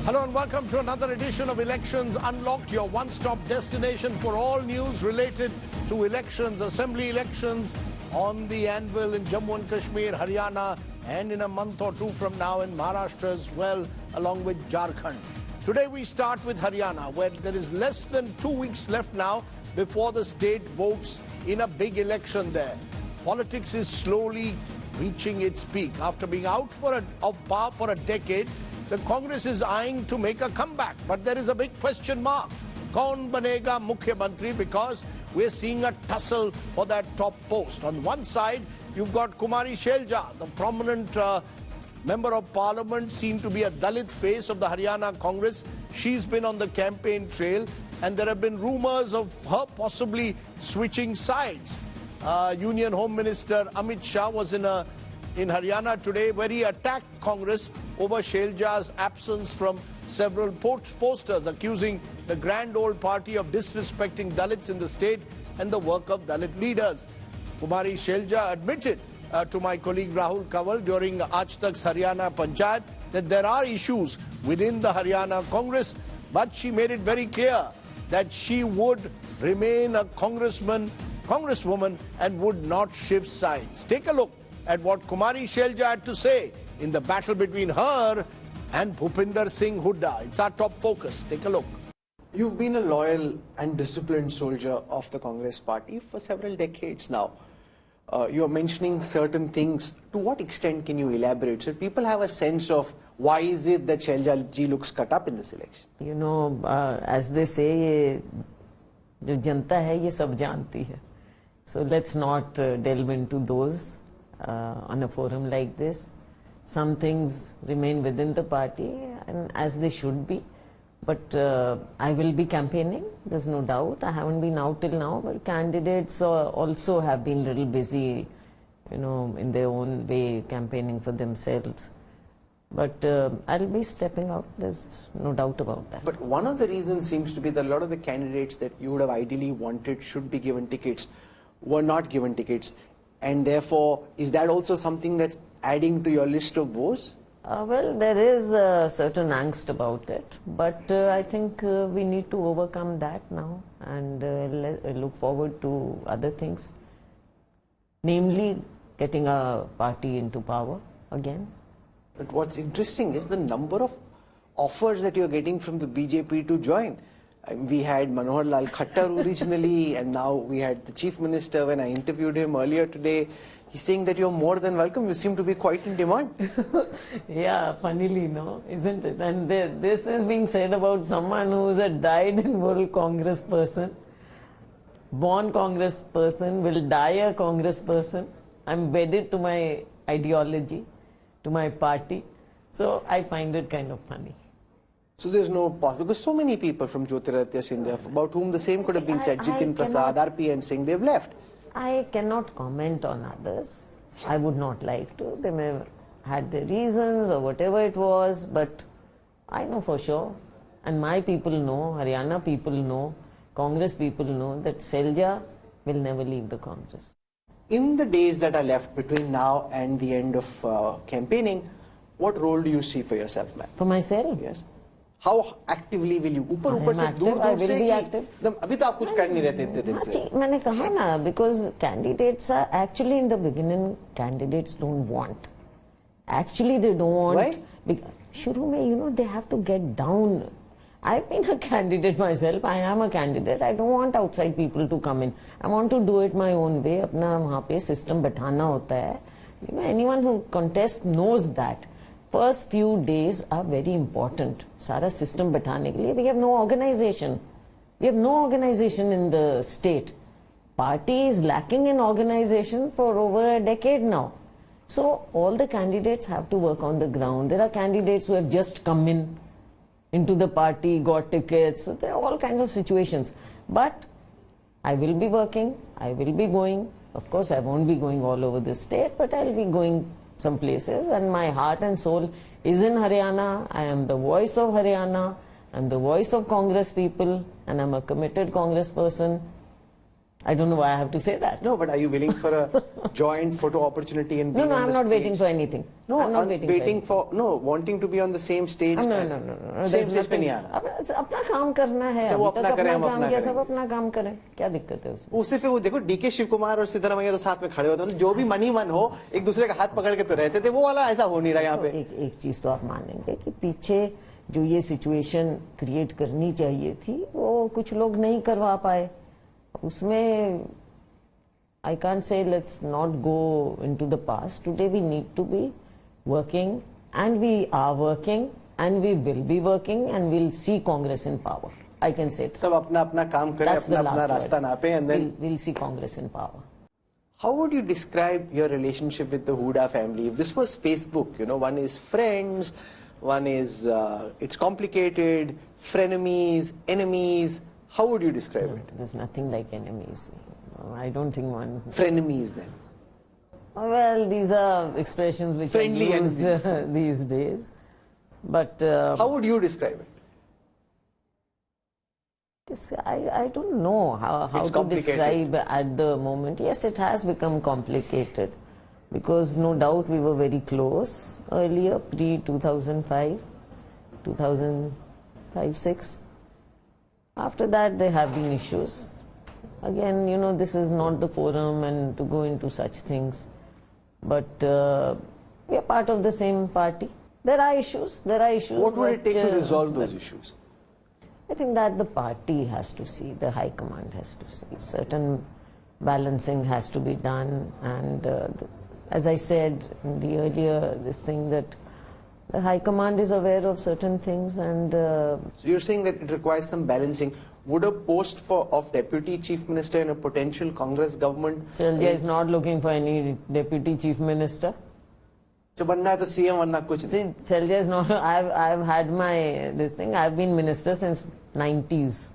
Hello and welcome to another edition of Elections Unlocked, your one-stop destination for all news related to elections, assembly elections on the anvil in Jammu and Kashmir, Haryana, and in a month or two from now in Maharashtra as well, along with Jharkhand. Today we start with Haryana, where there is less than 2 weeks left now before the state votes in a big election there. Politics is slowly reaching its peak. After being out of power for a decade, the Congress is eyeing to make a comeback, but there is a big question mark. Kaun banega Mukhyamantri? Because we're seeing a tussle for that top post. On one side, you've got Kumari Shelja, the prominent member of parliament, seen to be a Dalit face of the Haryana Congress. She's been on the campaign trail, and there have been rumors of her possibly switching sides. Union Home Minister Amit Shah was in Haryana today, where he attacked Congress over Shelja's absence from several posters, accusing the grand old party of disrespecting Dalits in the state and the work of Dalit leaders. Kumari Shelja admitted to my colleague Rahul during Aaj Tak's Haryana Panchayat that there are issues within the Haryana Congress, but she made it very clear that she would remain a congresswoman and would not shift sides. Take a look at what Kumari Shelja had to say in the battle between her and Bhupinder Singh Hooda. It's our top focus. Take a look. You've been a loyal and disciplined soldier of the Congress party for several decades now. You're mentioning certain things. To what extent can you elaborate so people have a sense of why is it that Shelja ji looks cut up in this election? You know, as they say, जो जनता है ये सब जानती है. So let's not delve into those on a forum like this. Some things remain within the party and as they should be. But I will be campaigning, there's no doubt. I haven't been out till now, but candidates also have been a little busy, you know, in their own way, campaigning for themselves. But I'll be stepping out, there's no doubt about that. But one of the reasons seems to be that a lot of the candidates that you would have ideally wanted should be given tickets were not given tickets. And therefore, is that also something that's adding to your list of woes? Well, there is a certain angst about it, but I think we need to overcome that now and look forward to other things, namely getting a party into power again. But what's interesting is the number of offers that you're getting from the BJP to join. We had Manohar Lal Khattar originally, and now we had the Chief Minister. When I interviewed him earlier today, he's saying that you're more than welcome. You seem to be quite in demand. Yeah, funnily, no, isn't it? And this is being said about someone who's a dyed-in-wool Congress person, born Congress person, will die a Congress person. I'm wedded to my ideology, to my party. So I find it kind of funny. So there's no possible, because so many people from Jyotiraditya Scindia, about whom the same could have been said, Jitin Prasad, RPN Singh, they've left. I cannot comment on others. I would not like to. They may have had their reasons or whatever it was, but I know for sure, and my people know, Haryana people know, Congress people know that Selja will never leave the Congress. In the days that are left between now and the end of campaigning, what role do you see for yourself, ma'am? For myself? Yes. How actively will you? I will be active. अभी तो आप कुछ कर नहीं रहे थे इतने दिन से. मैंने कहा ना, because candidates are actually in the beginning, candidates don't want. Actually, they don't want. Why? शुरू में, you know, they have to get down. I've been a candidate myself. I am a candidate. I don't want outside people to come in. I want to do it my own way. अपना वहाँ पे system बैठाना होता है. You know, anyone who contests knows that. First few days are very important. सारा system बैठाने के लिए. We have no organization. We have no organization in the state. Party is lacking in organization for over a decade now. So all the candidates have to work on the ground. There are candidates who have just come into the party, got tickets. So there are all kinds of situations. But I will be working. I will be going. Of course, I won't be going all over the state, but I'll be going some places, and my heart and soul is in Haryana. I am the voice of Haryana. I'm the voice of Congress people, and I'm a committed Congress person. I don't know why I have to say that. No, but are you willing for a joint photo opportunity and No, being no, on I'm the not stage? waiting for anything. No, I'm not waiting for wanting to be on the same stage. No. Same stage पे नहीं आना. अपना काम करना है. वो अपना करें, हम अपना करें. सब अपना काम करें. क्या दिक्कत है उसमें? उससे फिर वो देखो डीके शिव कुमार और सिद्धरामैया तो साथ में खड़े होते हैं. जो भी मनी मन हो एक दूसरे का हाथ पकड़ के तो रहते थे. वो वाला ऐसा हो नहीं रहा यहाँ पे. एक चीज तो आप मानेंगे कि पीछे जो ये सिचुएशन क्रिएट करनी चाहिए थी वो कुछ लोग नहीं करवा पाए. उसमें I can't say let's not go into the past. Today we need to be working, and we are working, and we will be working, and we'll see Congress in power. I can say that. सब अपना अपना काम करें, अपना अपना रास्ता नापे, and then we'll see Congress in power. How would you describe your relationship with the Hooda family? If this was Facebook, one is friends, one is it's complicated, frenemies, enemies. How would you describe it? There's nothing like enemies. I don't think one. Frenemies then? Well, these are expressions which Friendly are used these days. But how would you describe it? I don't know how to describe at the moment. Yes, it has become complicated because no doubt we were very close earlier, pre-2005, 2005-06. After that, there have been issues. Again, this is not the forum and to go into such things. But we are part of the same party. There are issues. What would it take to resolve those issues? I think that the party has to see, the High Command has to see. Certain balancing has to be done. And as I said in the earlier this thing that the High Command is aware of certain things and... So you're saying that it requires some balancing. Would a post of Deputy Chief Minister in a potential Congress government... Selja is not looking for any Deputy Chief Minister. So बनना है तो CM बनना कुछ नहीं. See, Selja is not... I've had this thing. I've been minister since 90s.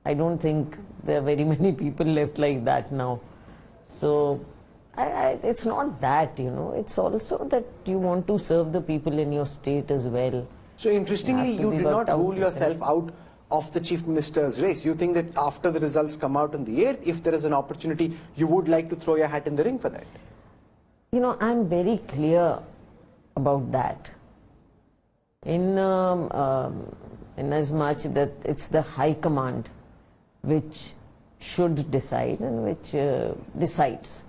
I don't think there are very many people left like that now. So... it's not that, it's also that you want to serve the people in your state as well. So interestingly, you did not rule yourself out of the Chief Minister's race. You think that after the results come out on the 8th, if there is an opportunity, you would like to throw your hat in the ring for that? I'm very clear about that. In as much that it's the High Command which should decide and which decides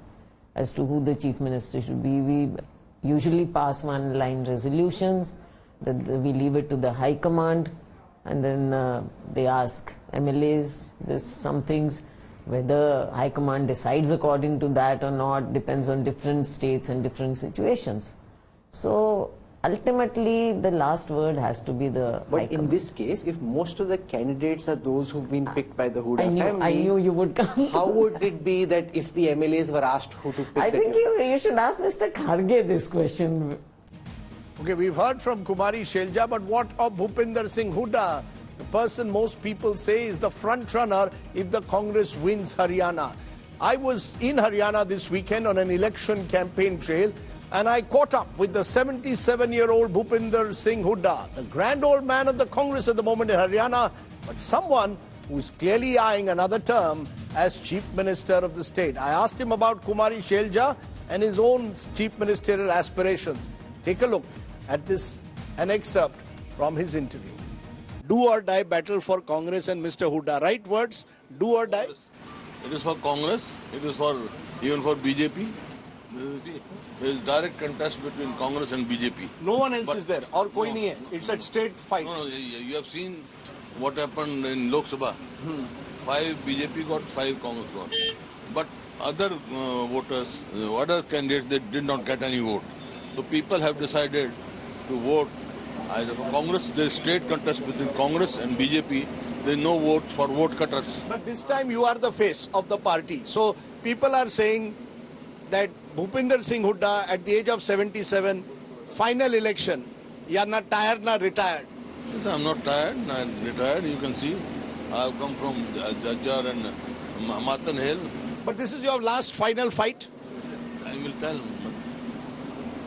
as to who the Chief Minister should be. We usually pass one-line resolutions, that we leave it to the High Command, and then they ask MLAs, there's some things, whether High Command decides according to that or not, depends on different states and different situations. So ultimately the last word has to be the High Command. But in this case, if most of the candidates are those who've been picked by the Hooda family... I knew you would come. How would it be that if the MLAs were asked who to pick? I think you should ask Mr. Kharge this question. Okay, we've heard from Kumari Shelja, but what of Bhupinder Singh Hooda, the person most people say is the front runner if the Congress wins Haryana? I was in Haryana this weekend on an election campaign trail, and I caught up with the 77-year-old Bhupinder Singh Hooda, the grand old man of the Congress at the moment in Haryana, but someone who is clearly eyeing another term as Chief Minister of the state. I asked him about Kumari Shelja and his own chief ministerial aspirations. Take a look at an excerpt from his interview. Do or die battle for Congress and Mr. Hooda. Right words, do or die? It is for Congress, it is for even for BJP. There is direct contest between Congress and BJP. No one else is there, or koi nahi hai. It's a straight fight. No, you have seen what happened in Lok Sabha. 5 BJP got, 5 Congress got. But other voters, other candidates, they did not get any vote. So people have decided to vote either for Congress. There is straight contest between Congress and BJP. There is no vote for vote cutters. But this time you are the face of the party. So people are saying that Bhupinder Singh Hooda at the age of 77, final election, you are not tired, not retired. Yes, I am not tired, not retired. You can see I have come from Jajjar and Matan Hill. But this is your last final fight? I will tell.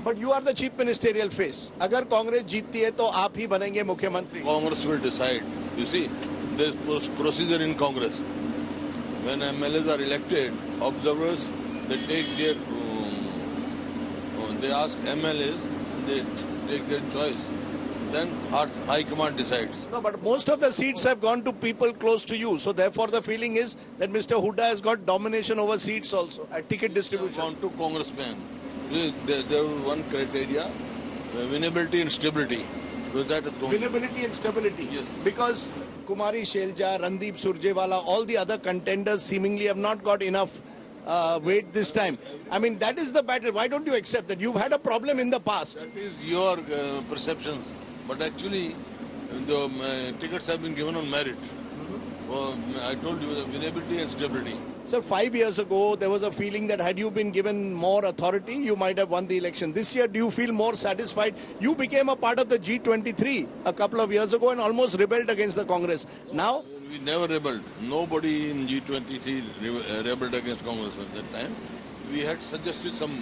But you are the chief ministerial face. Agar Congress jeeti hai, to aap hi banenge Mukhyamantri. Congress will decide. You see, there is procedure in Congress. when MLAs are elected, observers, they take their, they ask MLAs, they take their choice. Then High Command decides. No, but most of the seats have gone to people close to you. So therefore the feeling is that Mr. Hooda has got domination over seats also at ticket distribution. Gone to congressmen. There was one criteria, winnability and stability. So that is Winnability and stability. Yes. Because Kumari Shelja, Rajdeep Sardesai, all the other contenders seemingly have not got enough weight this time. I mean, that is the battle. Why don't you accept that? You've had a problem in the past. That is your perceptions. But actually, the tickets have been given on merit. I told you, the winnability and stability. Sir, 5 years ago, there was a feeling that had you been given more authority, you might have won the election. This year, do you feel more satisfied? You became a part of the G23 a couple of years ago and almost rebelled against the Congress. Now? We never rebelled. Nobody in G23 rebelled against Congress at that time. We had suggested some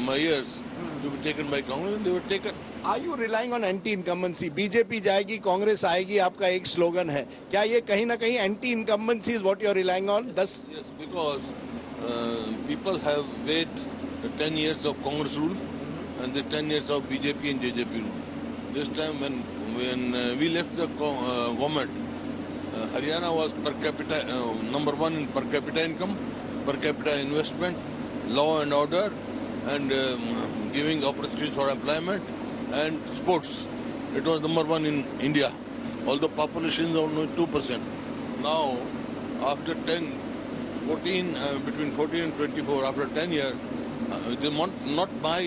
mayors to be taken by Congress and they were taken. Are you relying on anti-incumbency? BJP जाएगी, Congress आएगी, आपका एक slogan है. क्या ये कहीं ना कहीं anti-incumbency is what you are relying on? Yes, because people have waited 10 years of Congress rule and the 10 years of BJP and JJP rule. This time when we left the government, Haryana was per capita number one in per capita income, per capita investment, law and order, and giving opportunities for employment and sports. It was number one in India, although population is only 2%. Now, after 14, between 14 and 24, after 10 years, they want not my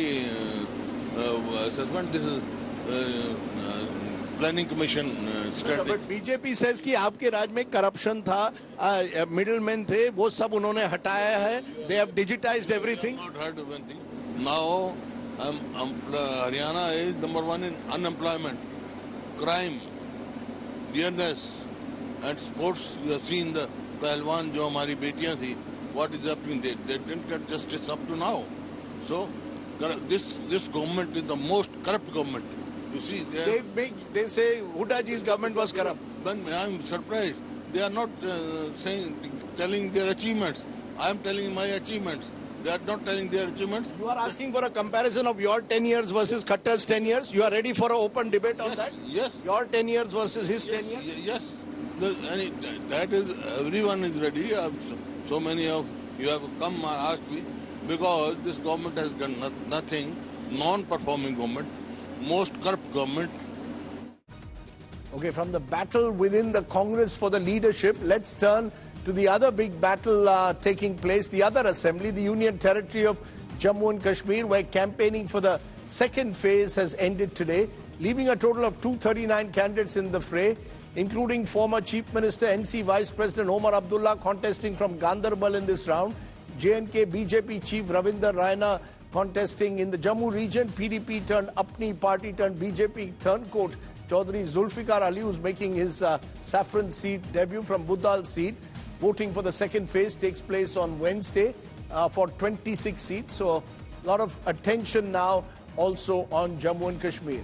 assessment, this is planning commission strategy. But BJP says कि आपके राज में corruption था, middlemen थे, वो सब उन्होंने हटाया है. They have digitized everything. I have not heard of anything. Now, Haryana is number one in unemployment, crime, dearness, and sports. You have seen the Pahalwan, जो हमारी बेटियां थी, what is happening? They didn't get justice up to now. So, this government is the most corrupt government. You see, they say Hoodaji's government was corrupt. Then I am surprised. They are not telling their achievements. I am telling my achievements. They are not telling their achievements. You are asking for a comparison of your 10 years versus Khattar's 10 years. You are ready for an open debate on that? Yes. Your 10 years versus his 10 years? Yes. That is, everyone is ready. So many of you have come and asked me, because this government has done nothing, non-performing government, most corrupt government. Okay, from the battle within the Congress for the leadership, let's turn to the other big battle taking place, the other assembly, the Union Territory of Jammu and Kashmir, where campaigning for the second phase has ended today, leaving a total of 239 candidates in the fray, including former Chief Minister, NC Vice President Omar Abdullah contesting from Ganderbal in this round, J&K BJP Chief Ravinder Raina contesting in the Jammu region, PDP turned Apni party turned BJP turncoat, Chaudhry Zulfikar Ali, who's making his Saffron seat debut from Budal seat. Voting for the second phase takes place on Wednesday for 26 seats. So a lot of attention now also on Jammu and Kashmir.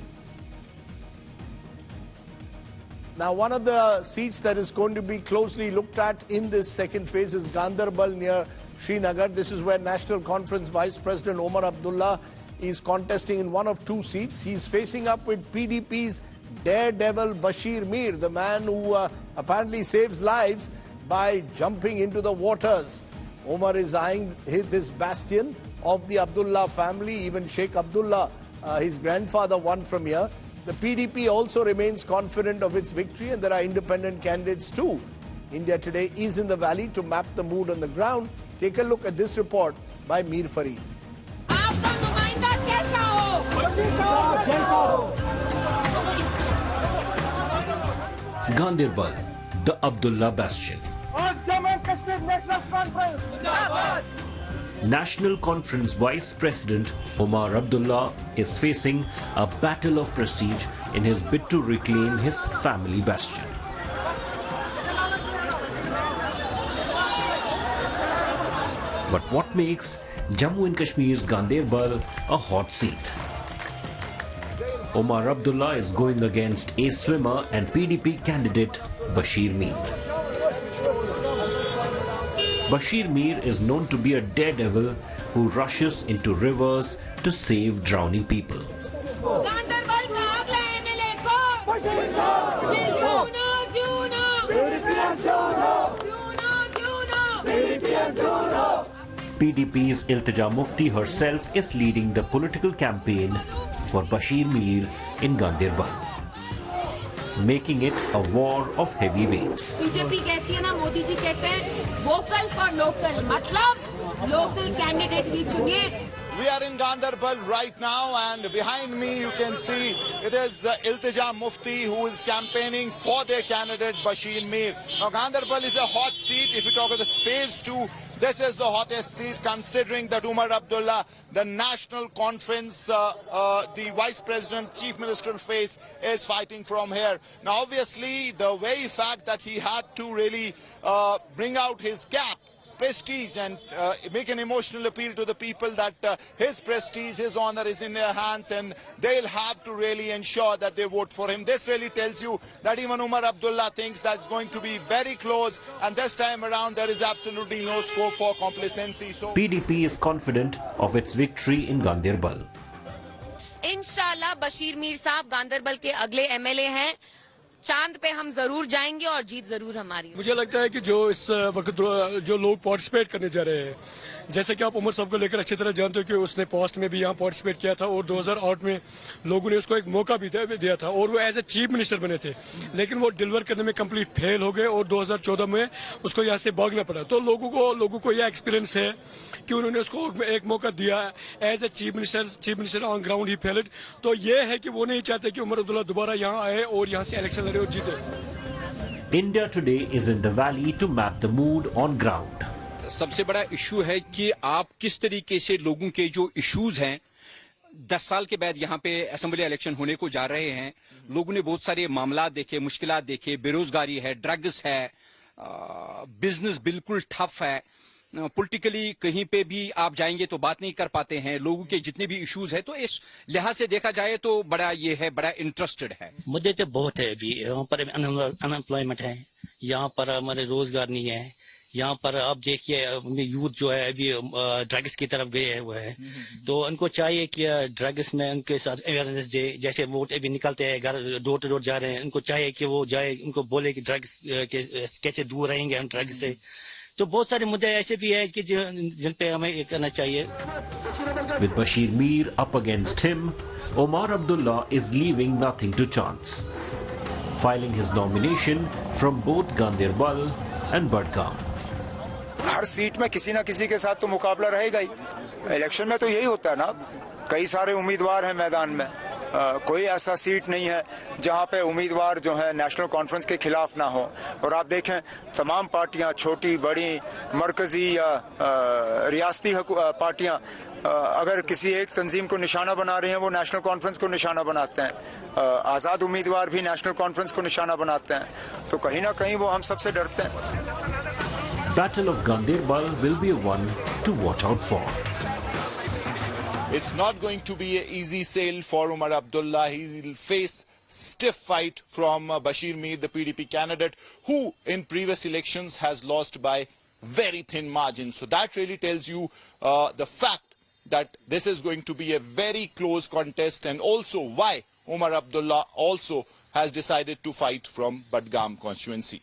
Now, one of the seats that is going to be closely looked at in this second phase is Ganderbal near Srinagar. This is where National Conference Vice President Omar Abdullah is contesting in one of two seats. He's facing up with PDP's daredevil Bashir Mir, the man who apparently saves lives by jumping into the waters. Omar is eyeing this bastion of the Abdullah family. Even Sheikh Abdullah, his grandfather, won from here. The PDP also remains confident of its victory, and there are independent candidates too. India Today is in the valley to map the mood on the ground. Take a look at this report by Mir Fareed. Ganderbal, the Abdullah bastion. National Conference Vice President Omar Abdullah is facing a battle of prestige in his bid to reclaim his family bastion. But what makes Jammu and Kashmir's Ganderbal a hot seat? Omar Abdullah is going against a swimmer and PDP candidate Bashir Mir. Bashir Mir is known to be a daredevil who rushes into rivers to save drowning people. Ganderbal का अगला MLA कौन? PDP's Iltija Mufti herself is leading the political campaign for Bashir Mir in Ganderbal, making it a war of heavyweights. BJP कहती है ना, मोदी जी कहते हैं vocal for local, मतलब local candidate भी चुनिए. We are in Ganderbal right now, and behind me you can see it is Iltija Mufti who is campaigning for their candidate Bashir Mir. Now Ganderbal is a hot seat. If you talk of this phase 2, this is the hottest seat, considering that Umar Abdullah, the National Conference, the Vice President, Chief Minister face, is fighting from here. Now obviously the very fact that he had to really bring out his cap, prestige, and make an emotional appeal to the people that his prestige, his honor is in their hands, and they'll have to really ensure that they vote for him. This really tells you that even Umar Abdullah thinks that's going to be very close, and this time around there is absolutely no scope for complacency. So PDP is confident of its victory in Ganderbal. इंशाल्लाह बशीर मीर साहब गांदरबल के अगले MLA हैं. चांद पे हम जरूर जाएंगे और जीत जरूर हमारी. मुझे लगता है कि जो इस वक्त जो लोग पार्टिसिपेट करने जा रहे हैं, जैसे कि आप उमर साहब को लेकर अच्छी तरह जानते हो कि उसने पास्ट में भी यहाँ पार्टिसिपेट किया था और 2008 में लोगों ने उसको एक मौका भी दिया था और वो एज ए चीफ मिनिस्टर बने थे, लेकिन वो डिलीवर करने में कंप्लीट फेल हो गए और 2014 में उसको यहाँ से भागना पड़ा. तो लोगों को यह एक्सपीरियंस है कि उन्होंने उसको एक मौका दिया as a chief minister on ground he failed. तो ये है कि वो नहीं चाहते कि उमर अब्दुल्ला दोबारा यहाँ आए और यहाँ से इलेक्शन लड़े और जीते. India today is in the valley to map the mood on ground. सबसे बड़ा इशू है कि आप किस तरीके से लोगों के जो इश्यूज हैं, 10 साल के बाद यहाँ पे असेंबली इलेक्शन होने को जा रहे हैं. लोगों ने बहुत सारे मामला देखे, मुश्किलात देखे, बेरोजगारी है, ड्रग्स है, बिजनेस बिल्कुल ठप है, पॉलिटिकली कहीं पे भी आप जाएंगे तो बात नहीं कर पाते हैं. लोगों के जितने भी इश्यूज है, तो इस लिहाज से देखा जाए तो बड़ा ये है, बड़ा इंटरेस्टेड है. मुद्दे तो बहुत है. अभी यहाँ पर अनएम्प्लॉयमेंट है, यहाँ पर हमारे रोजगार नहीं है, यहाँ पर आप देखिए यूथ जो है अभी ड्रग्स की तरफ गए हुए है. तो उनको चाहिए कि ड्रग्स में उनके साथ अवेयरनेस दे. जैसे वोट अभी निकलते हैं, घर डोर टू डोर जा रहे हैं, उनको चाहिए कि वो जाए, उनको बोले कि ड्रग्स कैसे दूर रहेंगे हम ड्रग्स से. तो बहुत सारे मुद्दे ऐसे भी हैं कि जिन पे हमें ये करना चाहिए. With Bashir Mir up against him, Omar Abdullah is leaving nothing to chance, filing his nomination from both Ganderbal and Budgam. Her seat में किसी न किसी के साथ तो मुकाबला रहेगा ही. इलेक्शन में तो यही होता है ना, कई सारे उम्मीदवार हैं मैदान में. कोई ऐसा सीट नहीं है जहां पे उम्मीदवार जो है नेशनल कॉन्फ्रेंस के खिलाफ ना हो. और आप देखें तमाम पार्टियां, छोटी बड़ी, मरकजी या रियासती पार्टियां, अगर किसी एक तंजीम को निशाना बना रही हैं, वो नेशनल कॉन्फ्रेंस को निशाना बनाते हैं. आज़ाद उम्मीदवार भी नेशनल कॉन्फ्रेंस को निशाना बनाते हैं. तो कहीं ना कहीं वो हम सबसे डरते हैं. Battle of Ganderbal will be one to watch out for. It's not going to be an easy sail for Umar Abdullah. He will face stiff fight from Bashir Mir, the PDP candidate, who in previous elections has lost by very thin margins. So that really tells you the fact that this is going to be a very close contest, and also why Umar Abdullah also has decided to fight from Budgam constituency.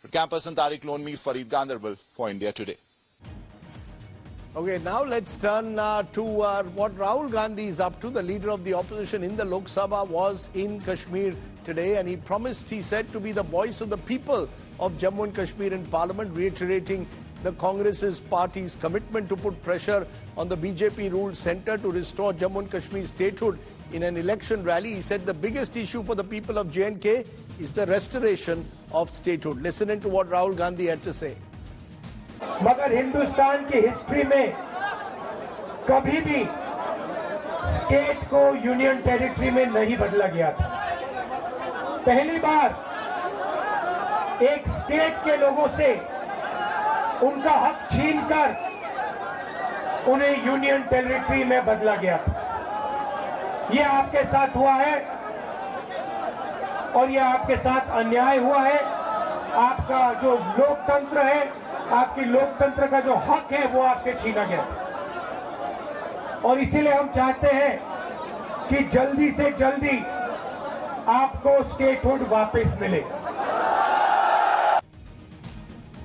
Camperson Tariq Lone Mir Farid, Ganderbal for India Today. Okay, now let's turn to what Rahul Gandhi is up to. The leader of the opposition in the Lok Sabha was in Kashmir today, and he promised, he said, to be the voice of the people of Jammu and Kashmir in Parliament, reiterating the Congress's party's commitment to put pressure on the BJP-ruled centre to restore Jammu and Kashmir statehood. In an election rally, he said the biggest issue for the people of J&K is the restoration of statehood. Listen in to what Rahul Gandhi had to say. मगर हिंदुस्तान की history में कभी भी state को union territory में नहीं बदला गया था. पहली बार एक स्टेट के लोगों से उनका हक छीनकर उन्हें यूनियन टेरिटरी में बदला गया था. ये आपके साथ हुआ है और ये आपके साथ अन्याय हुआ है. आपका जो लोकतंत्र है, आपकी लोकतंत्र का जो हक है वो आपसे छीना गया। और इसीलिए हम चाहते हैं कि जल्दी से जल्दी आपको स्टेटहुड वापस मिले।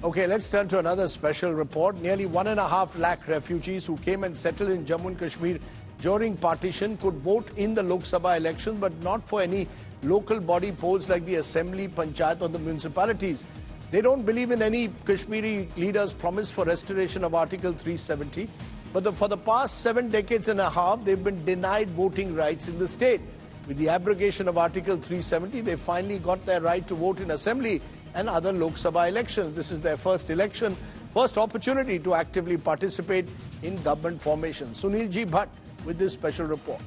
Okay, let's turn to another special report. Nearly 1.5 lakh refugees who came and settled in Jammu and Kashmir during partition could vote in the Lok Sabha elections, but not for any local body polls like the Assembly, Panchayat or the municipalities. They don't believe in any Kashmiri leaders' promise for restoration of Article 370. But for the past 7 decades and a half, they've been denied voting rights in the state. With the abrogation of Article 370, they finally got their right to vote in Assembly and other Lok Sabha elections. This is their first election, first opportunity to actively participate in government formation. Sunil Ji Bhatt with this special report.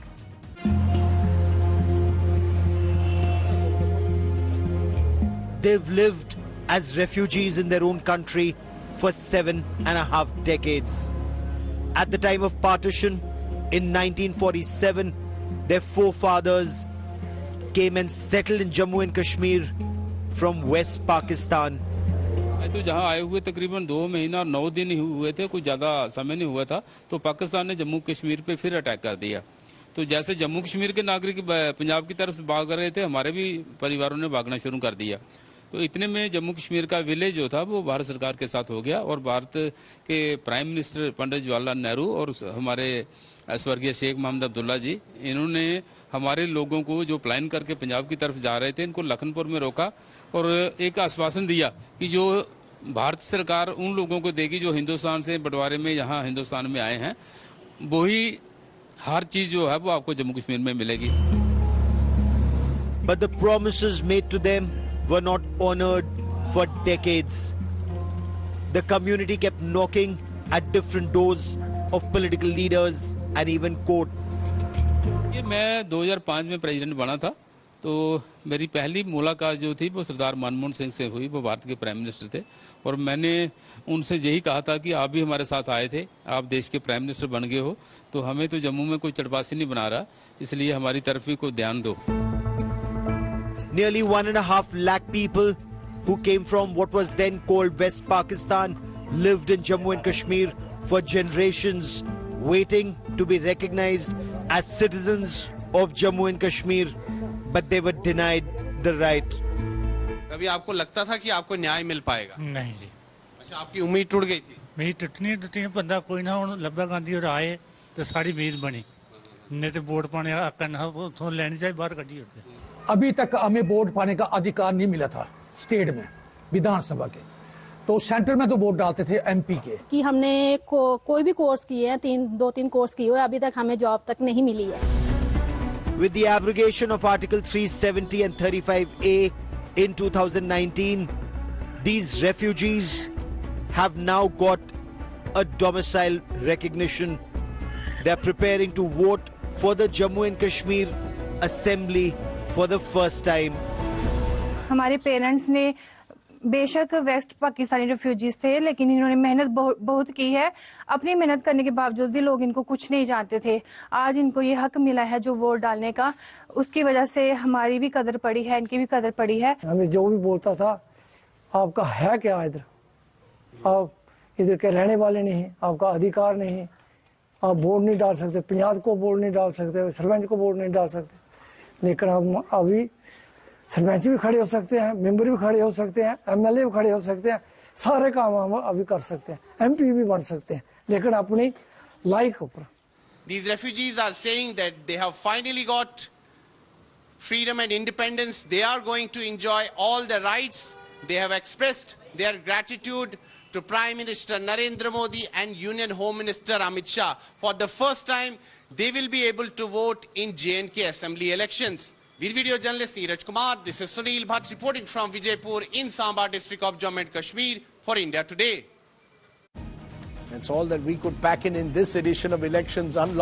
They've lived as refugees in their own country for 7.5 decades. At the time of partition, in 1947, their forefathers came and settled in Jammu and Kashmir from West Pakistan. तो जहां आए हुए तकरीबन 2 महीना और 9 दिन ही हुए थे, कुछ ज्यादा समय नहीं हुआ था, तो पाकिस्तान ने जम्मू कश्मीर पे फिर अटैक कर दिया। तो जैसे जम्मू कश्मीर के नागरिक पंजाब की तरफ भाग रहे थे, हमारे भी परिवारों ने भागना शुरू कर दिया। तो इतने में जम्मू कश्मीर का विलेज जो था वो भारत सरकार के साथ हो गया और भारत के प्राइम मिनिस्टर पंडित जवाहरलाल नेहरू और हमारे स्वर्गीय शेख मोहम्मद अब्दुल्ला जी, इन्होंने हमारे लोगों को जो प्लान करके पंजाब की तरफ जा रहे थे, इनको लखनपुर में रोका और एक आश्वासन दिया कि जो भारत सरकार उन लोगों को देगी जो हिंदुस्तान से बंटवारे में यहाँ हिंदुस्तान में आए हैं, वही हर चीज जो है वो आपको जम्मू कश्मीर में मिलेगी। But the promises made to them were not honored for decades. The community kept knocking at different doors of political leaders and even court. ये मैं 2005 में प्रेसिडेंट बना था, तो मेरी पहली मुलाकात जो थी वो सरदार मनमोहन सिंह से हुई। वो भारत के प्राइम मिनिस्टर थे और मैंने उनसे यही कहा था कि आप भी हमारे साथ आए थे, आप देश के प्राइम मिनिस्टर बन गए हो, तो हमें तो जम्मू में कोई चटपासी नहीं बना रहा, इसलिए हमारी तरफ भी कोई ध्यान दो। Nearly 1.5 lakh people who came from what was then called West Pakistan lived in Jammu and Kashmir for generations, waiting to be recognized as citizens of Jammu and Kashmir, but they were denied the right. कभी आपको लगता था कि आपको न्याय मिल पाएगा? नहीं जी। अच्छा, आपकी उम्मीद टूट गई थी? मेरी टूटनी बंदा कोई ना लब्बा गांधी और आए तो सारी उम्मीद बनी, नहीं तो वोट पाने करना वो लेनी चाहिए बाहर कटी होते। अभी तक हमें वोट पाने का अधिकार नहीं मिला था स्टेट में, विधानसभा के, तो सेंटर में तो वोट डालते थे एमपी के। कि हमने कोई भी कोर्स किए हैं, 2-3 कोर्स किए हुए, अभी तक हमें जॉब तक नहीं मिली है। With the abrogation of Article 370 and 35A in 2019, these refugees have now got a domicile recognition. They are preparing to vote for the Jammu and Kashmir Assembly for the first time. हमारे parents ने बेशक waste Pakistani refugees थे, लेकिन इन्होंने मेहनत बहुत की है। अपनी मेहनत करने के बावजूद भी लोग इनको कुछ नहीं जानते थे। आज इनको ये हक मिला है जो वोट डालने का, उसकी वजह से हमारी भी कदर पड़ी है, इनकी भी कदर पड़ी है। हमें जो भी बोलता था, आपका है क्या इधर, आप इधर के रहने वाले नहीं, आपका अधिकार नहीं, आप वोट नहीं डाल सकते, पंचायत को वोट नहीं डाल सकते, सरपंच को वोट नहीं डाल सकते। लेकिन हम अभी सरपंच भी खड़े हो सकते हैं, मेंबर भी खड़े हो सकते हैं, एमएलए भी खड़े हो सकते हैं, सारे काम हम अभी कर सकते हैं, एमपी भी बन सकते हैं, लेकिन अपनी लाइक ऊपर। These refugees are saying that they have finally got freedom and independence. They are going to enjoy all the rights. They have expressed their gratitude to Prime Minister Narendra Modi and Union Home Minister Amit Shah. For the first time, they will be able to vote in J&K Assembly elections. With video journalist Neeraj Kumar, this is Sunil Bhatt reporting from Vijaypur in Samba district of Jammu and Kashmir for India Today. That's all that we could pack in this edition of Elections Unlocked.